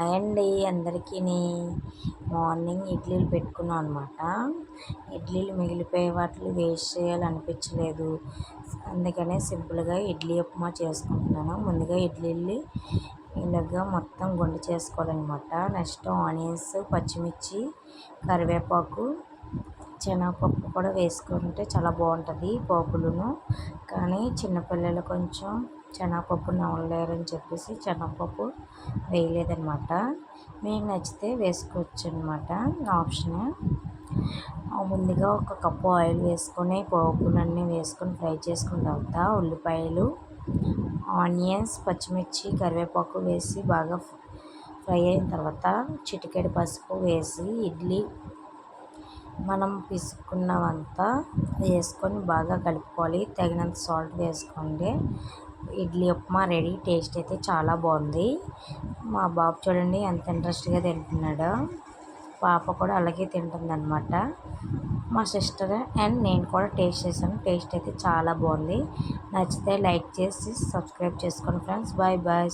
అండి అందరికీని మార్నింగ్ ఇడ్లీలు పెట్టుకున్నాం అనమాట. ఇడ్లీలు మిగిలిపోయే వాటిని వేస్ట్ చేయాలనిపించలేదు. అందుకనే సింపుల్గా ఇడ్లీ ఉప్మా చేసుకుంటున్నాను. ముందుగా ఇడ్లీలు ఇలాగా మొత్తం గుండు చేసుకోవాలన్నమాట. నెక్స్ట్ ఆనియన్స్, పచ్చిమిర్చి, కరివేపాకు, శనగపప్పు కూడా వేసుకుంటే చాలా బాగుంటుంది పోపులను. కానీ చిన్నపిల్లలు కొంచెం శనగపప్పు నవలలేరని చెప్పేసి శనగపప్పు వేయలేదన్నమాట. మీకు నచ్చితే వేసుకోవచ్చు అనమాట, ఆప్షన్. ముందుగా ఒక కప్పు ఆయిల్ వేసుకొని పోపులన్నీ వేసుకొని ఫ్రై చేసుకున్న తర్వాత ఉల్లిపాయలు, ఆనియన్స్, పచ్చిమిర్చి, కరివేపాకు వేసి బాగా ఫ్రై అయిన తర్వాత చిటికెడు పసుపు వేసి ఇడ్లీ మనం పిసుకున్నవంతా వేసుకొని బాగా కలుపుకోవాలి. తగినంత సాల్ట్ వేసుకోండి. ఇడ్లీ ఉప్మా రెడీ. టేస్ట్ అయితే చాలా బాగుంది. మా బాబు చూడండి ఎంత ఇంట్రెస్ట్గా తింటున్నాడో. పాప కూడా అలాగే తింటుందన్నమాట. మా సిస్టర్ అండ్ నేను కూడా టేస్ట్ చేశాను. టేస్ట్ అయితే చాలా బాగుంది. నచ్చితే లైక్ చేసి సబ్స్క్రైబ్ చేసుకోండి ఫ్రెండ్స్. Bye bye.